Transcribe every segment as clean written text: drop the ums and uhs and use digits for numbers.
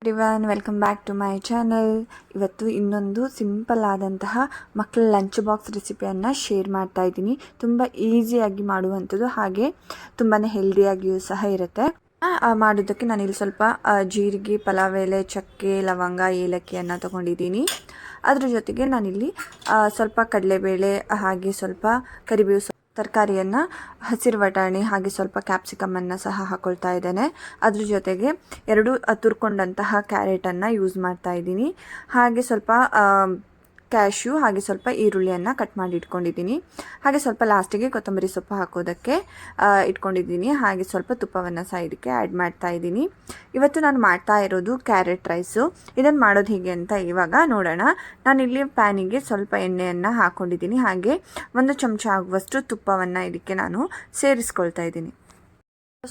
Everyone, welcome back to my channel. ಇವತ್ತು ಇನ್ನೊಂದು simple ಆದಂತಹ ಮಕ್ಕಳ ಲಂಚ್ ಬಾಕ್ಸ್ ರೆಸಿಪಿಯನ್ನು ಶೇರ್ ಮಾಡ್ತಾ ಇದ್ದೀನಿ. ತುಂಬ ಈಸಿಯಾಗಿ ಮಾಡುವಂಥದ್ದು, ಹಾಗೆ ತುಂಬಾ ಹೆಲ್ದಿಯಾಗಿಯೂ ಸಹ ಇರುತ್ತೆ. ಮಾಡೋದಕ್ಕೆ ನಾನಿಲ್ಲಿ ಸ್ವಲ್ಪ ಜೀರಿಗೆ, ಪಲಾವ್ ಎಲೆ, ಚಕ್ಕೆ, ಲವಂಗ, ಏಲಕ್ಕಿಯನ್ನು ತೊಗೊಂಡಿದ್ದೀನಿ. ಅದ್ರ ಜೊತೆಗೆ ನಾನಿಲ್ಲಿ ಸ್ವಲ್ಪ ಕಡಲೆಬೇಳೆ, ಹಾಗೆ ಸ್ವಲ್ಪ ಕರಿಬೇವು ತರಕಾರಿಯನ್ನು, ಹಸಿರು ಬಟಾಣಿ, ಹಾಗೆ ಸ್ವಲ್ಪ ಕ್ಯಾಪ್ಸಿಕಮನ್ನು ಸಹ ಹಾಕ್ಕೊಳ್ತಾ ಇದ್ದೇನೆ. ಅದ್ರ ಜೊತೆಗೆ 2 ತುರ್ಕೊಂಡಂತಹ ಕ್ಯಾರೆಟನ್ನು ಯೂಸ್ ಮಾಡ್ತಾ ಇದ್ದೀನಿ. ಹಾಗೆ ಸ್ವಲ್ಪ ಕ್ಯಾಶ್ಯೂ, ಹಾಗೆ ಸ್ವಲ್ಪ ಈರುಳ್ಳಿಯನ್ನು ಕಟ್ ಮಾಡಿ ಇಟ್ಕೊಂಡಿದ್ದೀನಿ. ಹಾಗೆ ಸ್ವಲ್ಪ ಲಾಸ್ಟಿಗೆ ಕೊತ್ತಂಬರಿ ಸೊಪ್ಪು ಹಾಕೋದಕ್ಕೆ ಇಟ್ಕೊಂಡಿದ್ದೀನಿ. ಹಾಗೆ ಸ್ವಲ್ಪ ತುಪ್ಪವನ್ನು ಸಹ ಇದಕ್ಕೆ ಆ್ಯಡ್ ಮಾಡ್ತಾ ಇದ್ದೀನಿ. ಇವತ್ತು ನಾನು ಮಾಡ್ತಾ ಇರೋದು ಕ್ಯಾರೆಟ್ ರೈಸು. ಇದನ್ನು ಮಾಡೋದು ಹೇಗೆ ಅಂತ ಇವಾಗ ನೋಡೋಣ. ನಾನಿಲ್ಲಿ ಪ್ಯಾನಿಗೆ ಸ್ವಲ್ಪ ಎಣ್ಣೆಯನ್ನು ಹಾಕ್ಕೊಂಡಿದ್ದೀನಿ. ಹಾಗೆ 1 ಚಮಚ ಆಗುವಷ್ಟು ತುಪ್ಪವನ್ನು ಇದಕ್ಕೆ ನಾನು ಸೇರಿಸ್ಕೊಳ್ತಾ ಇದ್ದೀನಿ.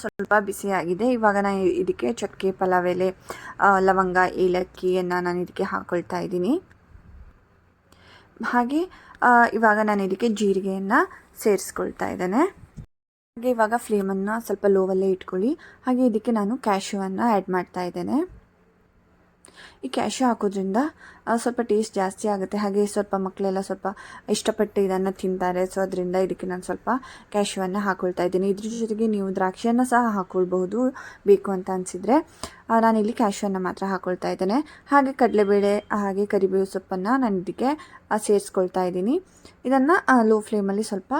ಸ್ವಲ್ಪ ಬಿಸಿಯಾಗಿದೆ. ಇವಾಗ ನಾನು ಇದಕ್ಕೆ ಚಕ್ಕೆ, ಪಲಾವ್ ಎಲೆ, ಲವಂಗ, ಏಲಕ್ಕಿಯನ್ನು ನಾನು ಇದಕ್ಕೆ ಹಾಕ್ಕೊಳ್ತಾ ಇದ್ದೀನಿ. ಹಾಗೆ ಇವಾಗ ನಾನು ಇದಕ್ಕೆ ಜೀರಿಗೆಯನ್ನು ಸೇರಿಸ್ಕೊಳ್ತಾ ಇದ್ದೇನೆ. ಹಾಗೆ ಇವಾಗ ಫ್ಲೇಮನ್ನು ಸ್ವಲ್ಪ ಲೋವಲ್ಲೇ ಇಟ್ಕೊಳ್ಳಿ. ಹಾಗೆ ಇದಕ್ಕೆ ನಾನು ಕ್ಯಾಶ್ಯೂವನ್ನು ಆ್ಯಡ್ ಮಾಡ್ತಾ ಇದ್ದೇನೆ. ಈ ಕ್ಯಾಶ್ಯೂ ಹಾಕೋದ್ರಿಂದ ಸ್ವಲ್ಪ ಟೇಸ್ಟ್ ಜಾಸ್ತಿ ಆಗುತ್ತೆ. ಹಾಗೆ ಸ್ವಲ್ಪ ಮಕ್ಕಳೆಲ್ಲ ಸ್ವಲ್ಪ ಇಷ್ಟಪಟ್ಟು ಇದನ್ನು ತಿಂತಾರೆ. ಸೊ ಅದರಿಂದ ಇದಕ್ಕೆ ನಾನು ಸ್ವಲ್ಪ ಕ್ಯಾಶ್ಯೂವನ್ನು ಹಾಕ್ಕೊಳ್ತಾ ಇದ್ದೀನಿ. ಇದ್ರ ಜೊತೆಗೆ ನೀವು ದ್ರಾಕ್ಷಿಯನ್ನು ಸಹ ಹಾಕ್ಕೊಳ್ಬಹುದು ಬೇಕು ಅಂತ ಅನಿಸಿದರೆ. ನಾನಿಲ್ಲಿ ಕ್ಯಾಶ್ಯೂವನ್ನು ಮಾತ್ರ ಹಾಕ್ಕೊಳ್ತಾ ಇದ್ದೇನೆ. ಹಾಗೆ ಕಡಲೆಬೇಳೆ, ಹಾಗೆ ಕರಿಬೇವು ಸೊಪ್ಪನ್ನು ನಾನು ಇದಕ್ಕೆ ಸೇರಿಸ್ಕೊಳ್ತಾ ಇದ್ದೀನಿ. ಇದನ್ನು ಲೋ ಫ್ಲೇಮಲ್ಲಿ ಸ್ವಲ್ಪ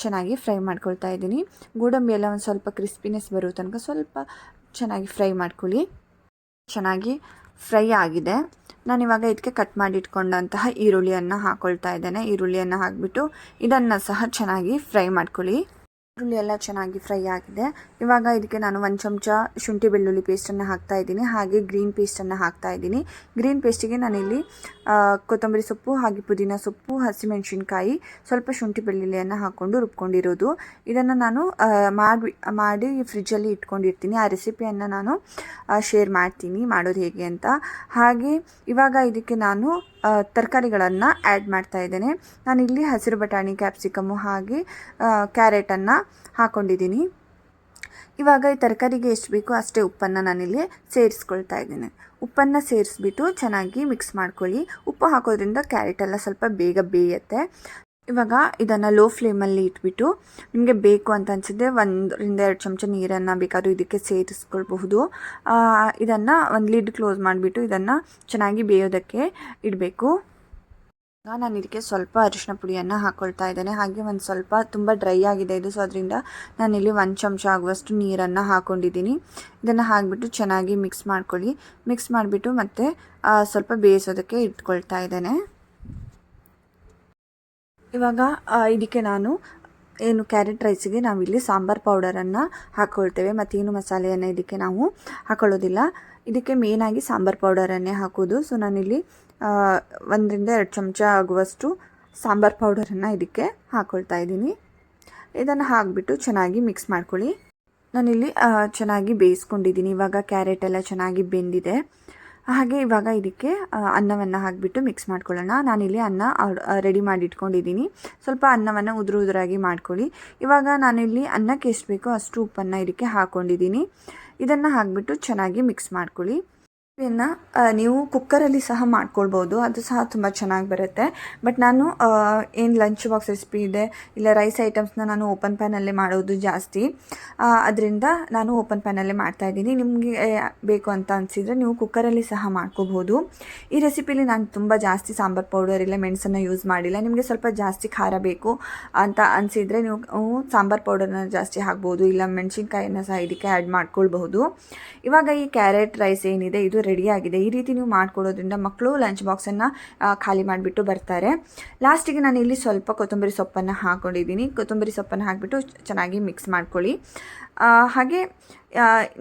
ಚೆನ್ನಾಗಿ ಫ್ರೈ ಮಾಡ್ಕೊಳ್ತಾ ಇದ್ದೀನಿ. ಗೋಡಂಬಿ ಎಲ್ಲ ಒಂದು ಸ್ವಲ್ಪ ಕ್ರಿಸ್ಪಿನೆಸ್ ಬರೋ ತನಕ ಸ್ವಲ್ಪ ಚೆನ್ನಾಗಿ ಫ್ರೈ ಮಾಡ್ಕೊಳ್ಳಿ. ಚೆನ್ನಾಗಿ ಫ್ರೈ ಆಗಿದೆ. ನಾನಿವಾಗ ಇದಕ್ಕೆ ಕಟ್ ಮಾಡಿ ಇಟ್ಕೊಂಡಂತಹ ಈರುಳ್ಳಿಯನ್ನು ಹಾಕ್ಕೊಳ್ತಾ ಇದ್ದೇನೆ. ಈರುಳ್ಳಿಯನ್ನು ಹಾಕಿಬಿಟ್ಟು ಇದನ್ನು ಸಹ ಚೆನ್ನಾಗಿ ಫ್ರೈ ಮಾಡ್ಕೊಳ್ಳಿ. ಈರುಳ್ಳಿ ಎಲ್ಲ ಚೆನ್ನಾಗಿ ಫ್ರೈ ಆಗಿದೆ. ಇವಾಗ ಇದಕ್ಕೆ ನಾನು 1 ಚಮಚ ಶುಂಠಿ ಬೆಳ್ಳುಳ್ಳಿ ಪೇಸ್ಟನ್ನು ಹಾಕ್ತಾ ಇದ್ದೀನಿ. ಹಾಗೆ ಗ್ರೀನ್ ಪೇಸ್ಟನ್ನು ಹಾಕ್ತಾ ಇದ್ದೀನಿ. ಗ್ರೀನ್ ಪೇಸ್ಟಿಗೆ ನಾನಿಲ್ಲಿ ಕೊತ್ತಂಬರಿ ಸೊಪ್ಪು, ಹಾಗೆ ಪುದೀನ ಸೊಪ್ಪು, ಹಸಿಮೆಣಸಿನ್ಕಾಯಿ, ಸ್ವಲ್ಪ ಶುಂಠಿ ಬೆಳ್ಳುಳ್ಳಿಯನ್ನು ಹಾಕ್ಕೊಂಡು ರುಬ್ಕೊಂಡಿರೋದು. ಇದನ್ನು ನಾನು ಮಾಡಿ ಫ್ರಿಜ್ಜಲ್ಲಿ ಇಟ್ಕೊಂಡಿರ್ತೀನಿ. ಆ ರೆಸಿಪಿಯನ್ನು ನಾನು ಶೇರ್ ಮಾಡ್ತೀನಿ ಮಾಡೋದು ಹೇಗೆ ಅಂತ. ಹಾಗೆ ಇವಾಗ ಇದಕ್ಕೆ ನಾನು ತರಕಾರಿಗಳನ್ನು ಆ್ಯಡ್ ಮಾಡ್ತಾ ಇದ್ದೇನೆ. ನಾನಿಲ್ಲಿ ಹಸಿರು ಬಟಾಣಿ, ಕ್ಯಾಪ್ಸಿಕಮ್ಮು, ಹಾಗೆ ಕ್ಯಾರೆಟನ್ನು ಹಾಕ್ಕೊಂಡಿದ್ದೀನಿ. ಇವಾಗ ಈ ತರಕಾರಿಗೆ ಎಷ್ಟು ಬೇಕೋ ಅಷ್ಟೇ ಉಪ್ಪನ್ನು ನಾನಿಲ್ಲಿ ಸೇರಿಸ್ಕೊಳ್ತಾ ಇದ್ದೀನಿ. ಉಪ್ಪನ್ನು ಸೇರಿಸ್ಬಿಟ್ಟು ಚೆನ್ನಾಗಿ ಮಿಕ್ಸ್ ಮಾಡ್ಕೊಳ್ಳಿ. ಉಪ್ಪು ಹಾಕೋದ್ರಿಂದ ಕ್ಯಾರೆಟ್ ಎಲ್ಲ ಸ್ವಲ್ಪ ಬೇಗ ಬೇಯುತ್ತೆ. ಇವಾಗ ಇದನ್ನು ಲೋ ಫ್ಲೇಮಲ್ಲಿ ಇಟ್ಬಿಟ್ಟು ನಿಮಗೆ ಬೇಕು ಅಂತ ಅನಿಸಿದ್ರೆ 1 ರಿಂದ 2 ಚಮಚ ನೀರನ್ನು ಬೇಕಾದರೂ ಇದಕ್ಕೆ ಸೇರಿಸ್ಕೊಳ್ಬಹುದು. ಇದನ್ನು ಒಂದು ಲಿಡ್ ಕ್ಲೋಸ್ ಮಾಡಿಬಿಟ್ಟು ಇದನ್ನು ಚೆನ್ನಾಗಿ ಬೇಯೋದಕ್ಕೆ ಇಡಬೇಕು. ನಾನು ಇದಕ್ಕೆ ಸ್ವಲ್ಪ ಅರಿಶಿನ ಪುಡಿಯನ್ನು ಹಾಕ್ಕೊಳ್ತಾ ಇದ್ದೇನೆ. ಹಾಗೆ ಒಂದು ಸ್ವಲ್ಪ ತುಂಬ ಡ್ರೈ ಆಗಿದೆ ಇದು, ಸೊ ಅದರಿಂದ ನಾನಿಲ್ಲಿ 1 ಚಮಚ ಆಗುವಷ್ಟು ನೀರನ್ನು ಹಾಕ್ಕೊಂಡಿದ್ದೀನಿ. ಇದನ್ನು ಹಾಕಿಬಿಟ್ಟು ಚೆನ್ನಾಗಿ ಮಿಕ್ಸ್ ಮಾಡ್ಕೊಳ್ಳಿ. ಮಿಕ್ಸ್ ಮಾಡಿಬಿಟ್ಟು ಮತ್ತೆ ಸ್ವಲ್ಪ ಬೇಯಿಸೋದಕ್ಕೆ ಇಟ್ಕೊಳ್ತಾ ಇದ್ದೇನೆ. ಇವಾಗ ಇದಕ್ಕೆ ನಾನು ಏನು ಕ್ಯಾರೆಟ್ ರೈಸಿಗೆ ನಾವಿಲ್ಲಿ ಸಾಂಬಾರು ಪೌಡರನ್ನು ಹಾಕ್ಕೊಳ್ತೇವೆ. ಮತ್ತೇನು ಮಸಾಲೆಯನ್ನು ಇದಕ್ಕೆ ನಾವು ಹಾಕೊಳ್ಳೋದಿಲ್ಲ. ಇದಕ್ಕೆ ಮೇಯ್ನಾಗಿ ಸಾಂಬಾರು ಪೌಡರನ್ನೇ ಹಾಕೋದು. ಸೊ ನಾನಿಲ್ಲಿ 1 ರಿಂದ 2 ಚಮಚ ಆಗುವಷ್ಟು ಸಾಂಬಾರು ಪೌಡರನ್ನು ಇದಕ್ಕೆ ಹಾಕ್ಕೊಳ್ತಾ ಇದ್ದೀನಿ. ಇದನ್ನು ಹಾಕಿಬಿಟ್ಟು ಚೆನ್ನಾಗಿ ಮಿಕ್ಸ್ ಮಾಡ್ಕೊಳ್ಳಿ. ನಾನಿಲ್ಲಿ ಚೆನ್ನಾಗಿ ಬೇಯಿಸ್ಕೊಂಡಿದ್ದೀನಿ. ಇವಾಗ ಕ್ಯಾರೆಟ್ ಎಲ್ಲ ಚೆನ್ನಾಗಿ ಬೆಂದಿದೆ. ಹಾಗೆ ಇವಾಗ ಇದಕ್ಕೆ ಅನ್ನವನ್ನು ಹಾಕಿಬಿಟ್ಟು ಮಿಕ್ಸ್ ಮಾಡ್ಕೊಳ್ಳೋಣ. ನಾನಿಲ್ಲಿ ಅನ್ನ ರೆಡಿ ಮಾಡಿ ಇಟ್ಕೊಂಡಿದ್ದೀನಿ. ಸ್ವಲ್ಪ ಅನ್ನವನ್ನು ಉದುರಾಗಿ ಮಾಡ್ಕೊಳ್ಳಿ. ಇವಾಗ ನಾನಿಲ್ಲಿ ಅನ್ನಕ್ಕೆ ಎಷ್ಟು ಬೇಕೋ ಅಷ್ಟು ಉಪ್ಪನ್ನು ಇದಕ್ಕೆ ಹಾಕ್ಕೊಂಡಿದ್ದೀನಿ. ಇದನ್ನು ಹಾಕಿಬಿಟ್ಟು ಚೆನ್ನಾಗಿ ಮಿಕ್ಸ್ ಮಾಡ್ಕೊಳ್ಳಿ. ಇದನ್ನು ನೀವು ಕುಕ್ಕರಲ್ಲಿ ಸಹ ಮಾಡ್ಕೊಳ್ಬೋದು, ಅದು ಸಹ ತುಂಬ ಚೆನ್ನಾಗಿ ಬರುತ್ತೆ. ಬಟ್ ನಾನು ಏನು ಲಂಚ್ ಬಾಕ್ಸ್ ರೆಸಿಪಿ ಇದೆ, ಇಲ್ಲ ರೈಸ್ ಐಟಮ್ಸ್ನ ನಾನು ಓಪನ್ ಪ್ಯಾನಲ್ಲೇ ಮಾಡೋದು ಜಾಸ್ತಿ. ಅದರಿಂದ ನಾನು ಓಪನ್ ಪ್ಯಾನಲ್ಲೇ ಮಾಡ್ತಾಯಿದ್ದೀನಿ. ನಿಮಗೆ ಬೇಕು ಅಂತ ಅನಿಸಿದರೆ ನೀವು ಕುಕ್ಕರಲ್ಲಿ ಸಹ ಮಾಡ್ಕೋಬೋದು. ಈ ರೆಸಿಪಿಲಿ ನಾನು ತುಂಬ ಜಾಸ್ತಿ ಸಾಂಬಾರು ಪೌಡರ್ ಇಲ್ಲ ಮೆಣಸನ್ನು ಯೂಸ್ ಮಾಡಿಲ್ಲ. ನಿಮಗೆ ಸ್ವಲ್ಪ ಜಾಸ್ತಿ ಖಾರ ಬೇಕು ಅಂತ ಅನಿಸಿದರೆ ನೀವು ಸಾಂಬಾರು ಪೌಡರ್ನ ಜಾಸ್ತಿ ಹಾಕ್ಬೋದು, ಇಲ್ಲ ಮೆಣಸಿನ್ಕಾಯಿನ ಸಹ ಇದಕ್ಕೆ ಆ್ಯಡ್ ಮಾಡ್ಕೊಳ್ಬಹುದು. ಇವಾಗ ಈ ಕ್ಯಾರೆಟ್ ರೈಸ್ ಏನಿದೆ ಇದು ರೆಡಿಯಾಗಿದೆ. ಈ ರೀತಿ ನೀವು ಮಾಡ್ಕೊಡೋದ್ರಿಂದ ಮಕ್ಕಳು ಲಂಚ್ ಬಾಕ್ಸನ್ನು ಖಾಲಿ ಮಾಡಿಬಿಟ್ಟು ಬರ್ತಾರೆ. ಲಾಸ್ಟಿಗೆ ನಾನು ಇಲ್ಲಿ ಸ್ವಲ್ಪ ಕೊತ್ತಂಬರಿ ಸೊಪ್ಪನ್ನು ಹಾಕ್ಕೊಂಡಿದ್ದೀನಿ. ಕೊತ್ತಂಬರಿ ಸೊಪ್ಪನ್ನು ಹಾಕಿಬಿಟ್ಟು ಚೆನ್ನಾಗಿ ಮಿಕ್ಸ್ ಮಾಡ್ಕೊಳ್ಳಿ. ಹಾಗೆ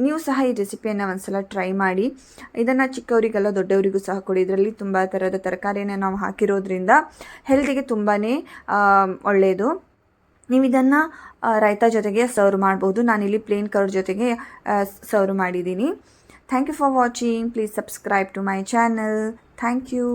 ನೀವು ಸಹ ಈ ರೆಸಿಪಿಯನ್ನು ಒಂದ್ಸಲ ಟ್ರೈ ಮಾಡಿ. ಇದನ್ನು ಚಿಕ್ಕವರಿಗೆಲ್ಲ ದೊಡ್ಡವರಿಗೂ ಸಹ ಕೊಡಿ. ಇದರಲ್ಲಿ ತುಂಬ ಥರದ ತರಕಾರಿಯನ್ನು ನಾವು ಹಾಕಿರೋದ್ರಿಂದ ಹೆಲ್ತಿಗೆ ತುಂಬಾ ಒಳ್ಳೆಯದು. ನೀವು ಇದನ್ನು ರೈತಾ ಜೊತೆಗೆ ಸರ್ವ್ ಮಾಡ್ಬೋದು. ನಾನಿಲ್ಲಿ ಪ್ಲೇನ್ ಕರ್ಡ್ ಜೊತೆಗೆ ಸರ್ವ್ ಮಾಡಿದ್ದೀನಿ. Thank you for watching. Please subscribe to my channel. Thank you.